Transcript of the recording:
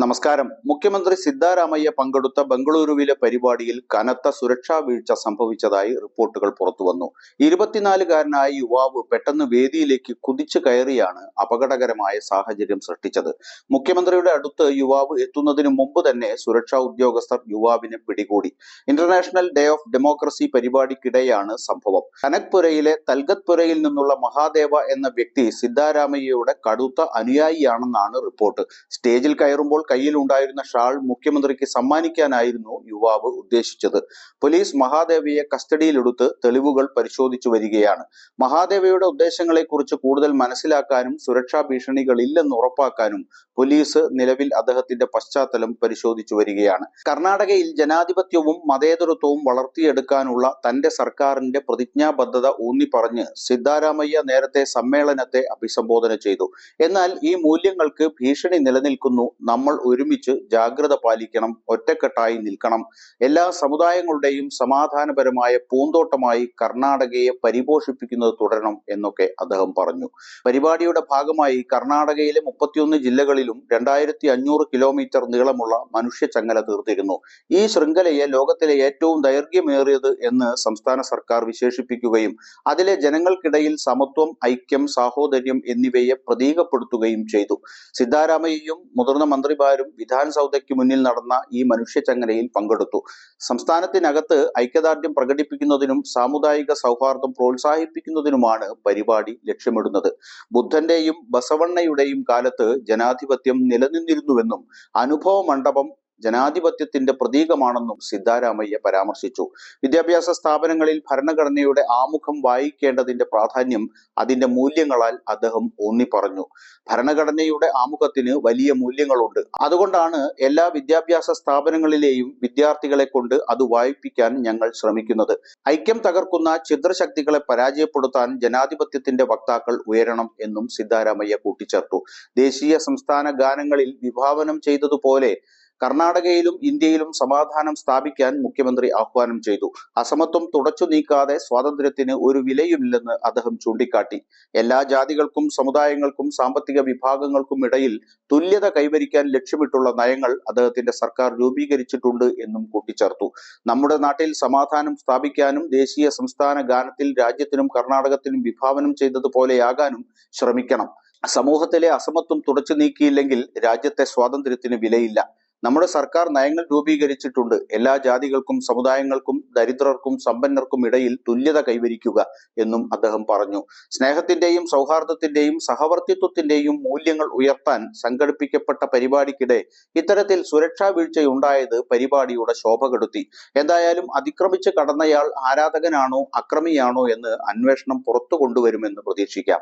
നമസ്കാരം. മുഖ്യമന്ത്രി സിദ്ധാരാമയ്യ പങ്കെടുത്ത ബംഗളൂരുവിലെ പരിപാടിയിൽ കനത്ത സുരക്ഷാ വീഴ്ച സംഭവിച്ചതായി റിപ്പോർട്ടുകൾ പുറത്തുവന്നു. 24-കാരനായ യുവാവ് പെട്ടെന്ന് വേദിയിലേക്ക് കുതിച്ചു കയറിയാണ് അപകടകരമായ സാഹചര്യം സൃഷ്ടിച്ചത്. മുഖ്യമന്ത്രിയുടെ അടുത്ത് യുവാവ് എത്തുന്നതിന് മുമ്പ് തന്നെ സുരക്ഷാ ഉദ്യോഗസ്ഥർ യുവാവിനെ പിടികൂടി. ഇന്റർനാഷണൽ ഡേ ഓഫ് ഡെമോക്രസി പരിപാടിക്കിടെയാണ് സംഭവം. കനക്പുരയിലെ തൽഗത്പുരയിൽ നിന്നുള്ള മഹാദേവ എന്ന വ്യക്തി സിദ്ധാരാമയ്യയുടെ കടുത്ത അനുയായിയാണെന്നാണ് റിപ്പോർട്ട്. സ്റ്റേജിൽ കയറുമ്പോൾ കയ്യിലുണ്ടായിരുന്ന ഷാൾ മുഖ്യമന്ത്രിക്ക് സമ്മാനിക്കാനായിരുന്നു യുവാവ് ഉദ്ദേശിച്ചത്. പോലീസ് മഹാദേവയെ കസ്റ്റഡിയിലെടുത്ത് തെളിവുകൾ പരിശോധിച്ചു വരികയാണ്. മഹാദേവയുടെ ഉദ്ദേശങ്ങളെക്കുറിച്ച് കൂടുതൽ മനസ്സിലാക്കാനും സുരക്ഷാ ഭീഷണികളില്ലെന്ന് ഉറപ്പാക്കാനും പോലീസ് നിലവിൽ അദ്ദേഹത്തിന്റെ പശ്ചാത്തലം പരിശോധിച്ചു വരികയാണ്. കർണാടകയിൽ ജനാധിപത്യവും മതേതരത്വവും വളർത്തിയെടുക്കാനുള്ള തന്റെ സർക്കാരിന്റെ പ്രതിജ്ഞാബദ്ധത ഊന്നിപ്പറഞ്ഞ് സിദ്ധാരാമയ്യ നേരത്തെ സമ്മേളനത്തെ അഭിസംബോധന ചെയ്തു. എന്നാൽ ഈ മൂല്യങ്ങൾക്ക് ഭീഷണി നിലനിൽക്കുന്നു. നമ്മൾ ഒരുമിച്ച് ജാഗ്രത പാലിക്കണം, ഒറ്റക്കെട്ടായി നിൽക്കണം. എല്ലാ സമുദായങ്ങളുടെയും സമാധാനപരമായ പൂന്തോട്ടമായി കർണാടകയെ പരിപോഷിപ്പിക്കുന്നത് തുടരണം എന്നൊക്കെ അദ്ദേഹം പറഞ്ഞു. പരിപാടിയുടെ ഭാഗമായി കർണാടകയിലെ 31 ജില്ലകളിലും 2500 കിലോമീറ്റർ നീളമുള്ള മനുഷ്യച്ചങ്ങല തീർത്തിരുന്നു. ഈ ശൃംഖലയെ ലോകത്തിലെ ഏറ്റവും ദൈർഘ്യമേറിയത് എന്ന് സംസ്ഥാന സർക്കാർ വിശേഷിപ്പിക്കുകയും അതിലെ ജനങ്ങൾക്കിടയിൽ സമത്വം, ഐക്യം, സാഹോദര്യം എന്നിവയെ പ്രതീകപ്പെടുത്തുകയും ചെയ്തു. സിദ്ധാരാമയ്യയും മുതിർന്ന മന്ത്രിമാരും വിധാൻ സൗദയ്ക്ക് മുന്നിൽ നടന്ന ഈ മനുഷ്യച്ചങ്ങലയിൽ പങ്കെടുത്തു. സംസ്ഥാനത്തിനകത്ത് ഐക്യദാർഢ്യം പ്രകടിപ്പിക്കുന്നതിനും സാമുദായിക സൗഹാർദ്ദം പ്രോത്സാഹിപ്പിക്കുന്നതിനുമാണ് പരിപാടി ലക്ഷ്യമിടുന്നത്. ബുദ്ധന്റെയും ബസവണ്ണയുടെയും കാലത്ത് ജനാധിപത്യം നിലനിന്നിരുന്നുവെന്നും അനുഭവ മണ്ഡപം ജനാധിപത്യത്തിന്റെ പ്രതീകമാണെന്നും സിദ്ധാരാമയ്യ പരാമർശിച്ചു. വിദ്യാഭ്യാസ സ്ഥാപനങ്ങളിൽ ഭരണഘടനയുടെ ആമുഖം വായിക്കേണ്ടതിന്റെ പ്രാധാന്യം അതിന്റെ മൂല്യങ്ങളാൽ അദ്ദേഹം ഊന്നിപ്പറഞ്ഞു. ഭരണഘടനയുടെ ആമുഖത്തിന് വലിയ മൂല്യങ്ങളുണ്ട്. അതുകൊണ്ടാണ് എല്ലാ വിദ്യാഭ്യാസ സ്ഥാപനങ്ങളിലെയും വിദ്യാർത്ഥികളെ കൊണ്ട് അത് വായിപ്പിക്കാൻ ഞങ്ങൾ ശ്രമിക്കുന്നത്. ഐക്യം തകർക്കുന്ന ഛിദ്രശക്തികളെ പരാജയപ്പെടുത്താൻ ജനാധിപത്യത്തിന്റെ വക്താക്കൾ ഉയരണം എന്നും സിദ്ധാരാമയ്യ കൂട്ടിച്ചേർത്തു. ദേശീയ സംസ്ഥാന ഗാനങ്ങളിൽ വിഭാവനം ചെയ്തതുപോലെ കർണാടകയിലും ഇന്ത്യയിലും സമാധാനം സ്ഥാപിക്കാൻ മുഖ്യമന്ത്രി ആഹ്വാനം ചെയ്തു. അസമത്വം തുടച്ചു നീക്കാതെ സ്വാതന്ത്ര്യത്തിന് ഒരു വിലയുമില്ലെന്ന് അദ്ദേഹം ചൂണ്ടിക്കാട്ടി. എല്ലാ ജാതികൾക്കും സമുദായങ്ങൾക്കും സാമ്പത്തിക വിഭാഗങ്ങൾക്കും ഇടയിൽ തുല്യത കൈവരിക്കാൻ ലക്ഷ്യമിട്ടുള്ള നയങ്ങൾ അദ്ദേഹത്തിന്റെ സർക്കാർ രൂപീകരിച്ചിട്ടുണ്ട് എന്നും കൂട്ടിച്ചേർത്തു. നമ്മുടെ നാട്ടിൽ സമാധാനം സ്ഥാപിക്കാനും ദേശീയ സംസ്ഥാന ഗാനത്തിൽ രാജ്യത്തിനും കർണാടകത്തിനും വിഭാവനം ചെയ്തതുപോലെയാകാനും ശ്രമിക്കണം. സമൂഹത്തിലെ അസമത്വം തുടച്ചു നീക്കിയില്ലെങ്കിൽ രാജ്യത്തെ സ്വാതന്ത്ര്യത്തിന് വിലയില്ല. നമ്മുടെ സർക്കാർ നയങ്ങൾ രൂപീകരിച്ചിട്ടുണ്ട്. എല്ലാ ജാതികൾക്കും സമുദായങ്ങൾക്കും ദരിദ്രർക്കും സമ്പന്നർക്കും ഇടയിൽ തുല്യത കൈവരിക്കുക എന്നും അദ്ദേഹം പറഞ്ഞു. സ്നേഹത്തിന്റെയും സൗഹാർദ്ദത്തിന്റെയും സഹവർത്തിത്വത്തിന്റെയും മൂല്യങ്ങൾ ഉയർത്താൻ സംഘടിപ്പിക്കപ്പെട്ട പരിപാടിക്കിടെ ഇത്തരത്തിൽ സുരക്ഷാ വീഴ്ചയുണ്ടായത് പരിപാടിയുടെ ശോഭ കെടുത്തി. എന്തായാലും അതിക്രമിച്ച് കടന്നയാൾ ആരാധകനാണോ അക്രമിയാണോ എന്ന് അന്വേഷണം പുറത്തു കൊണ്ടുവരുമെന്ന് പ്രതീക്ഷിക്കാം.